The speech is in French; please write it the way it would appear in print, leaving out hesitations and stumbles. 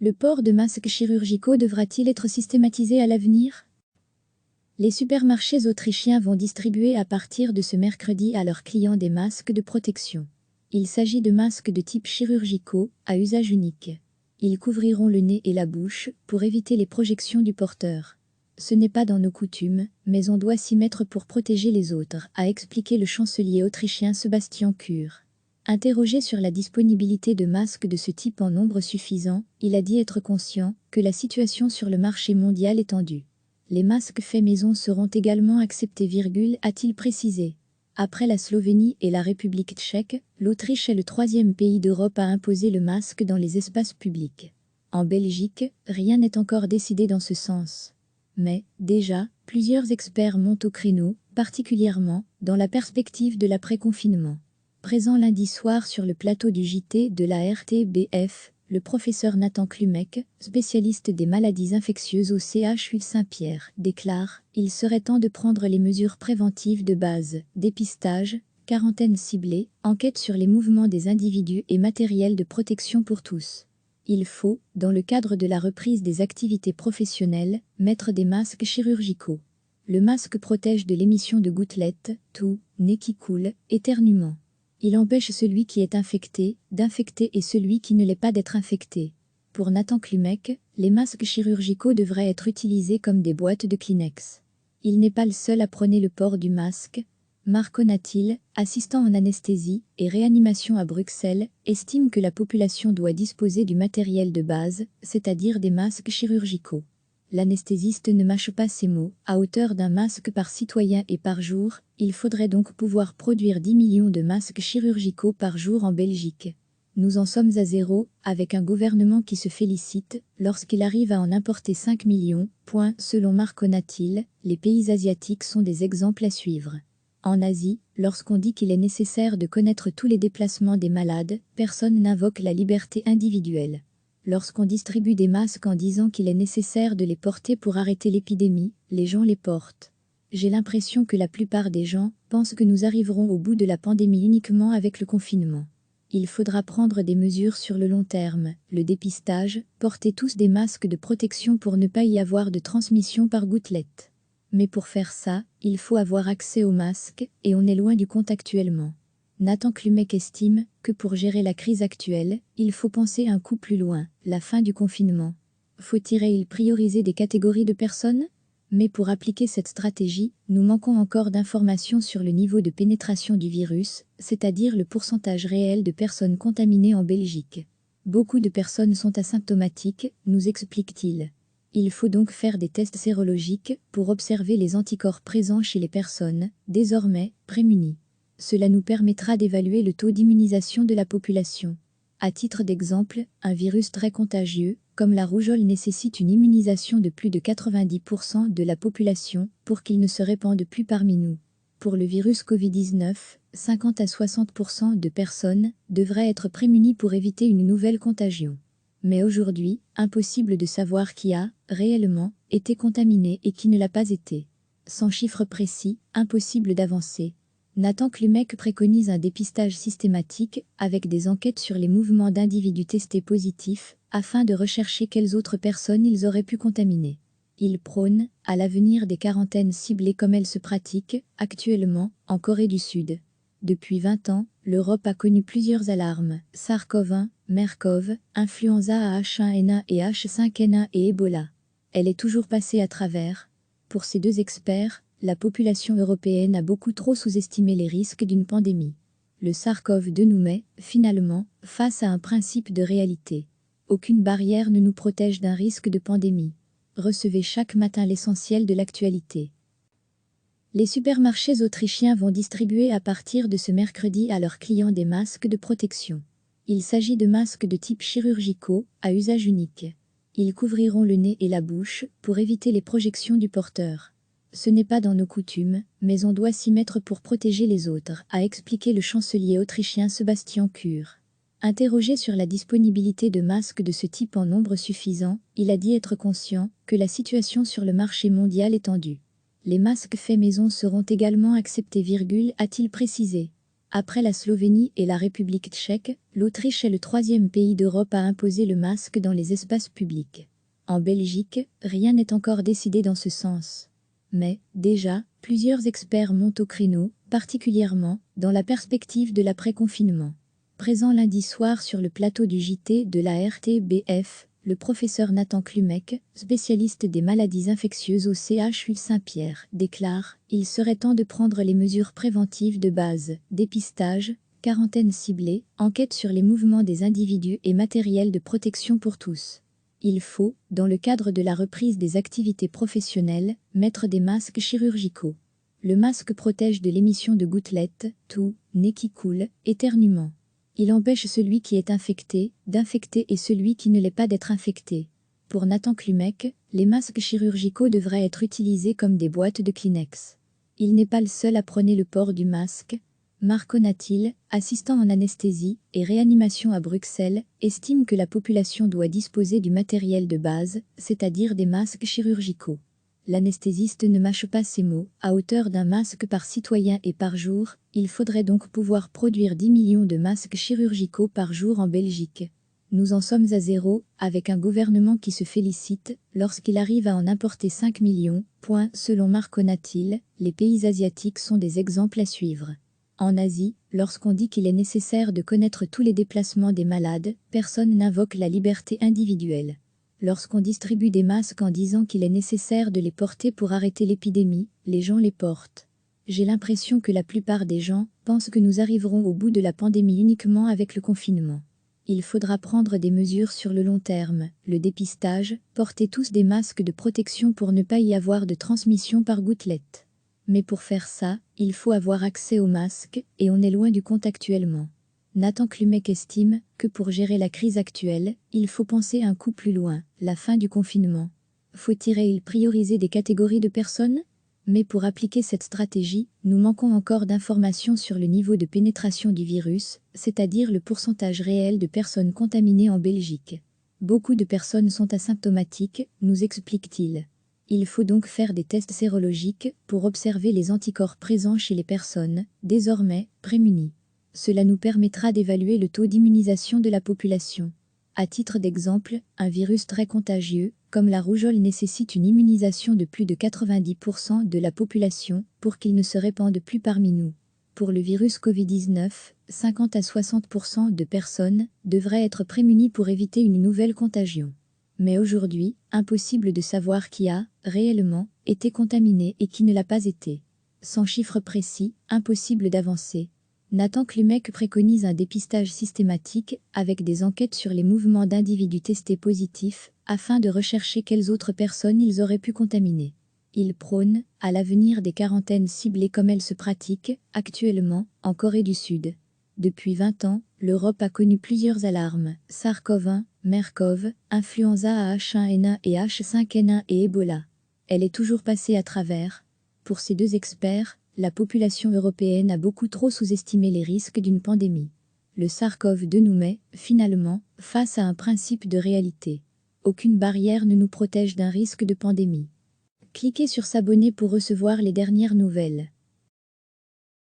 Le port de masques chirurgicaux devra-t-il être systématisé à l'avenir? Les supermarchés autrichiens vont distribuer à partir de ce mercredi à leurs clients des masques de protection. Il s'agit de masques de type chirurgicaux, à usage unique. Ils couvriront le nez et la bouche, pour éviter les projections du porteur. Ce n'est pas dans nos coutumes, mais on doit s'y mettre pour protéger les autres, a expliqué le chancelier autrichien Sebastian Kurz. Interrogé sur la disponibilité de masques de ce type en nombre suffisant, il a dit être conscient que la situation sur le marché mondial est tendue. Les masques faits maison seront également acceptés, a-t-il précisé. Après la Slovénie et la République tchèque, l'Autriche est le troisième pays d'Europe à imposer le masque dans les espaces publics. En Belgique, rien n'est encore décidé dans ce sens. Mais, déjà, plusieurs experts montent au créneau, particulièrement dans la perspective de l'après-confinement. Présent lundi soir sur le plateau du JT de la RTBF, le professeur Nathan Klumek, spécialiste des maladies infectieuses au CHU Saint-Pierre, déclare « Il serait temps de prendre les mesures préventives de base, dépistage, quarantaine ciblée, enquête sur les mouvements des individus et matériel de protection pour tous. Il faut, dans le cadre de la reprise des activités professionnelles, mettre des masques chirurgicaux. Le masque protège de l'émission de gouttelettes, toux, nez qui coule, éternuement. Il empêche celui qui est infecté d'infecter et celui qui ne l'est pas d'être infecté. Pour Nathan Klumek, les masques chirurgicaux devraient être utilisés comme des boîtes de Kleenex. Il n'est pas le seul à prôner le port du masque. Marco Natil, assistant en anesthésie et réanimation à Bruxelles, estime que la population doit disposer du matériel de base, c'est-à-dire des masques chirurgicaux. L'anesthésiste ne mâche pas ses mots, à hauteur d'un masque par citoyen et par jour, il faudrait donc pouvoir produire 10 millions de masques chirurgicaux par jour en Belgique. Nous en sommes à zéro, avec un gouvernement qui se félicite, lorsqu'il arrive à en importer 5 millions, selon Marco Natil, les pays asiatiques sont des exemples à suivre. En Asie, lorsqu'on dit qu'il est nécessaire de connaître tous les déplacements des malades, personne n'invoque la liberté individuelle. Lorsqu'on distribue des masques en disant qu'il est nécessaire de les porter pour arrêter l'épidémie, les gens les portent. J'ai l'impression que la plupart des gens pensent que nous arriverons au bout de la pandémie uniquement avec le confinement. Il faudra prendre des mesures sur le long terme, le dépistage, porter tous des masques de protection pour ne pas y avoir de transmission par gouttelette. Mais pour faire ça, il faut avoir accès aux masques, et on est loin du compte actuellement. Nathan Klumek estime que pour gérer la crise actuelle, il faut penser un coup plus loin, la fin du confinement. Faut-il prioriser des catégories de personnes? Mais pour appliquer cette stratégie, nous manquons encore d'informations sur le niveau de pénétration du virus, c'est-à-dire le pourcentage réel de personnes contaminées en Belgique. Beaucoup de personnes sont asymptomatiques, nous explique-t-il. Il faut donc faire des tests sérologiques pour observer les anticorps présents chez les personnes, désormais prémunies. Cela nous permettra d'évaluer le taux d'immunisation de la population. À titre d'exemple, un virus très contagieux, comme la rougeole, nécessite une immunisation de plus de 90% de la population pour qu'il ne se répande plus parmi nous. Pour le virus Covid-19, 50 à 60% de personnes devraient être prémunies pour éviter une nouvelle contagion. Mais aujourd'hui, impossible de savoir qui a, réellement, été contaminé et qui ne l'a pas été. Sans chiffre précis, impossible d'avancer. Nathan Klumek préconise un dépistage systématique, avec des enquêtes sur les mouvements d'individus testés positifs, afin de rechercher quelles autres personnes ils auraient pu contaminer. Il prône, à l'avenir, des quarantaines ciblées comme elles se pratiquent, actuellement, en Corée du Sud. Depuis 20 ans, l'Europe a connu plusieurs alarmes, SARS-CoV-1, MERS-CoV, influenza H1N1 et H5N1 et Ebola. Elle est toujours passée à travers. Pour ces deux experts, la population européenne a beaucoup trop sous-estimé les risques d'une pandémie. Le SARS-CoV-2 nous met, finalement, face à un principe de réalité. Aucune barrière ne nous protège d'un risque de pandémie. Recevez chaque matin l'essentiel de l'actualité. Les supermarchés autrichiens vont distribuer à partir de ce mercredi à leurs clients des masques de protection. Il s'agit de masques de type chirurgicaux, à usage unique. Ils couvriront le nez et la bouche pour éviter les projections du porteur. Ce n'est pas dans nos coutumes, mais on doit s'y mettre pour protéger les autres, a expliqué le chancelier autrichien Sebastian Kurz. Interrogé sur la disponibilité de masques de ce type en nombre suffisant, il a dit être conscient que la situation sur le marché mondial est tendue. Les masques faits maison seront également acceptés, a-t-il précisé. Après la Slovénie et la République tchèque, l'Autriche est le troisième pays d'Europe à imposer le masque dans les espaces publics. En Belgique, rien n'est encore décidé dans ce sens. Mais, déjà, plusieurs experts montent au créneau, particulièrement dans la perspective de l'après-confinement. Présent lundi soir sur le plateau du JT de la RTBF, le professeur Nathan Klumek, spécialiste des maladies infectieuses au CHU Saint-Pierre, déclare « Il serait temps de prendre les mesures préventives de base, dépistage, quarantaine ciblée, enquête sur les mouvements des individus et matériel de protection pour tous. Il faut, dans le cadre de la reprise des activités professionnelles, mettre des masques chirurgicaux. Le masque protège de l'émission de gouttelettes, toux, nez qui coule, éternuement. Il empêche celui qui est infecté d'infecter et celui qui ne l'est pas d'être infecté. Pour Nathan Klumek, les masques chirurgicaux devraient être utilisés comme des boîtes de Kleenex. Il n'est pas le seul à prôner le port du masque. Marco Natil, assistant en anesthésie et réanimation à Bruxelles, estime que la population doit disposer du matériel de base, c'est-à-dire des masques chirurgicaux. L'anesthésiste ne mâche pas ses mots, à hauteur d'un masque par citoyen et par jour, il faudrait donc pouvoir produire 10 millions de masques chirurgicaux par jour en Belgique. Nous en sommes à zéro, avec un gouvernement qui se félicite lorsqu'il arrive à en importer 5 millions. Selon Marco Natil, les pays asiatiques sont des exemples à suivre. En Asie, lorsqu'on dit qu'il est nécessaire de connaître tous les déplacements des malades, personne n'invoque la liberté individuelle. Lorsqu'on distribue des masques en disant qu'il est nécessaire de les porter pour arrêter l'épidémie, les gens les portent. J'ai l'impression que la plupart des gens pensent que nous arriverons au bout de la pandémie uniquement avec le confinement. Il faudra prendre des mesures sur le long terme, le dépistage, porter tous des masques de protection pour ne pas y avoir de transmission par gouttelette. Mais pour faire ça, il faut avoir accès aux masques, et on est loin du compte actuellement. Nathan Klumek estime que pour gérer la crise actuelle, il faut penser un coup plus loin, la fin du confinement. Faut-il prioriser des catégories de personnes ? Mais pour appliquer cette stratégie, nous manquons encore d'informations sur le niveau de pénétration du virus, c'est-à-dire le pourcentage réel de personnes contaminées en Belgique. Beaucoup de personnes sont asymptomatiques, nous explique-t-il. Il faut donc faire des tests sérologiques pour observer les anticorps présents chez les personnes, désormais prémunies. Cela nous permettra d'évaluer le taux d'immunisation de la population. À titre d'exemple, un virus très contagieux, comme la rougeole, nécessite une immunisation de plus de 90% de la population pour qu'il ne se répande plus parmi nous. Pour le virus Covid-19, 50 à 60% de personnes devraient être prémunies pour éviter une nouvelle contagion. Mais aujourd'hui, impossible de savoir qui a, réellement, été contaminé et qui ne l'a pas été. Sans chiffre précis, impossible d'avancer. Nathan Klumek préconise un dépistage systématique, avec des enquêtes sur les mouvements d'individus testés positifs, afin de rechercher quelles autres personnes ils auraient pu contaminer. Il prône, à l'avenir, des quarantaines ciblées comme elles se pratiquent, actuellement, en Corée du Sud. Depuis 20 ans, l'Europe a connu plusieurs alarmes, SARS-CoV-1, MERS-CoV, influenza H1N1 et H5N1 et Ebola. Elle est toujours passée à travers. Pour ces deux experts, la population européenne a beaucoup trop sous-estimé les risques d'une pandémie. Le SARS-CoV-2 nous met, finalement, face à un principe de réalité. Aucune barrière ne nous protège d'un risque de pandémie. Cliquez sur s'abonner pour recevoir les dernières nouvelles.